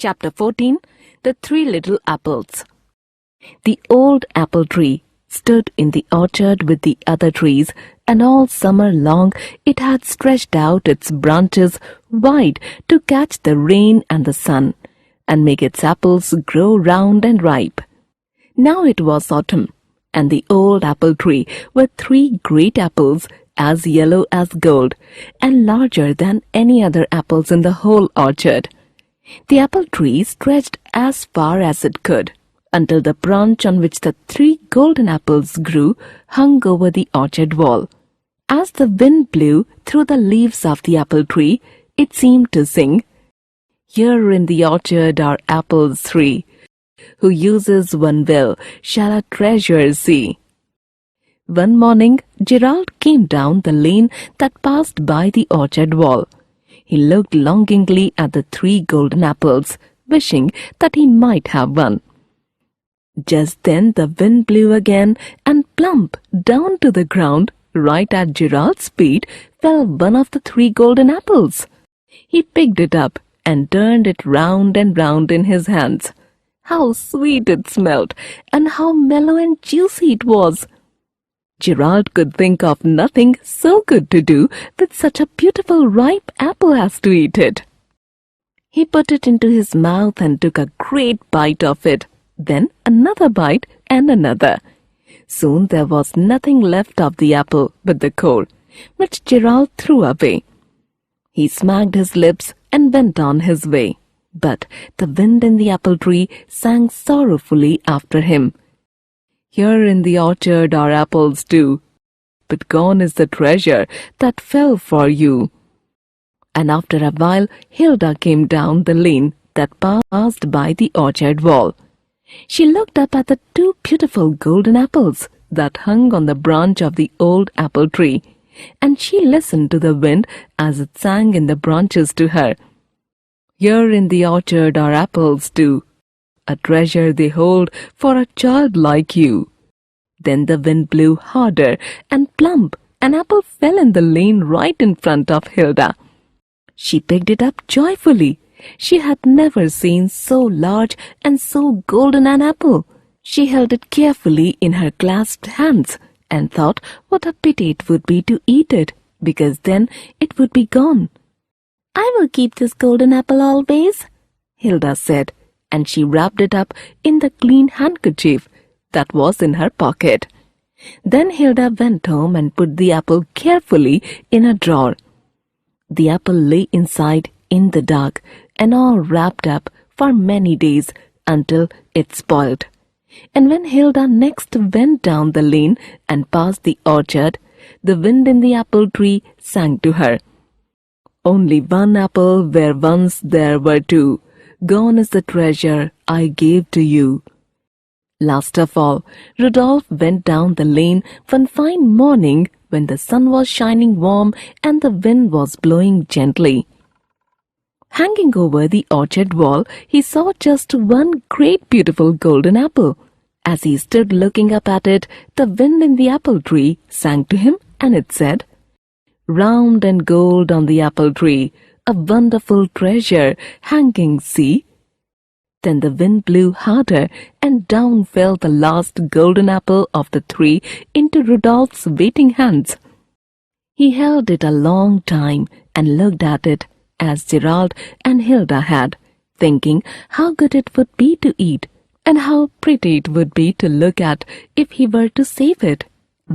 Chapter 14. The Three Little Apples. The old apple tree stood in the orchard with the other trees, and all summer long it had stretched out its branches wide to catch the rain and the sun, and make its apples grow round and ripe. Now it was autumn, and the old apple tree with three great apples, as yellow as gold, and larger than any other apples in the whole orchard. The apple tree stretched as far as it could, until the branch on which the three golden apples grew hung over the orchard wall. As the wind blew through the leaves of the apple tree, it seemed to sing, "Here in the orchard are apples three. Who uses one well shall a treasure see." One morning, Gerald came down the lane that passed by the orchard wall. He looked longingly at the three golden apples, wishing that he might have one. Just then the wind blew again, and plump down to the ground, right at Gerald's feet, fell one of the three golden apples. He picked it up and turned it round and round in his hands. How sweet it smelt, and how mellow and juicy it was! Gerald could think of nothing so good to do with such a beautiful ripe apple as to eat it. He put it into his mouth and took a great bite of it, then another bite and another. Soon there was nothing left of the apple but the core, which Gerald threw away. He smacked his lips and went on his way, but the wind in the apple tree sang sorrowfully after him. "Here in the orchard are apples too, but gone is the treasure that fell for you." And after a while Hilda came down the lane that passed by the orchard wall. She looked up at the two beautiful golden apples that hung on the branch of the old apple tree, and she listened to the wind as it sang in the branches to her. "Here in the orchard are apples too, a treasure they hold for a child like you." Then the wind blew harder, and plump, an apple fell in the lane right in front of Hilda. She picked it up joyfully. She had never seen so large and so golden an apple. She held it carefully in her clasped hands, and thought what a pity it would be to eat it, because then it would be gone. "I will keep this golden apple always," Hilda said, and she wrapped it up in the clean handkerchief that was in her pocket. Then Hilda went home and put the apple carefully in a drawer. The apple lay inside in the dark and all wrapped up for many days until it spoiled. And when Hilda next went down the lane and passed the orchard, the wind in the apple tree sang to her, "Only one apple where once there were two. Gone is the treasure I gave to you." Last of all, Rudolph went down the lane one fine morning when the sun was shining warm and the wind was blowing gently. Hanging over the orchard wall, he saw just one great beautiful golden apple. As he stood looking up at it, the wind in the apple tree sang to him, and it said, "Round and gold on the apple tree, a wonderful treasure hanging, see." Then the wind blew harder, and down fell the last golden apple of the three into Rudolph's waiting hands. He held it a long time and looked at it, as Gerald and Hilda had, thinking how good it would be to eat, and how pretty it would be to look at if he were to save it.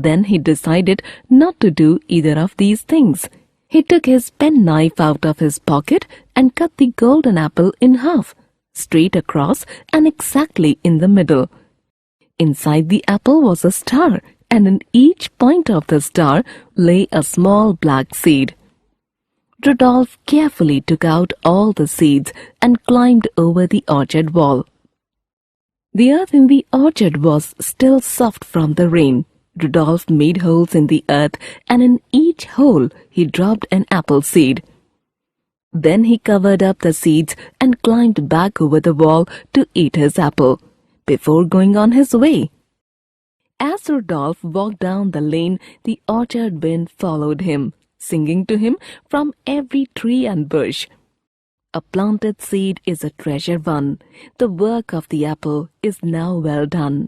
Then he decided not to do either of these things. He took his penknife out of his pocket and cut the golden apple in half, straight across and exactly in the middle. Inside the apple was a star, and in each point of the star lay a small black seed. Rudolph carefully took out all the seeds and climbed over the orchard wall. The earth in the orchard was still soft from the rain. Rudolph made holes in the earth, and in each hole he dropped an apple seed. Then he covered up the seeds and climbed back over the wall to eat his apple, before going on his way. As Rudolph walked down the lane, the orchard wind followed him, singing to him from every tree and bush. A planted seed is a treasure won. The work of the apple is now well done.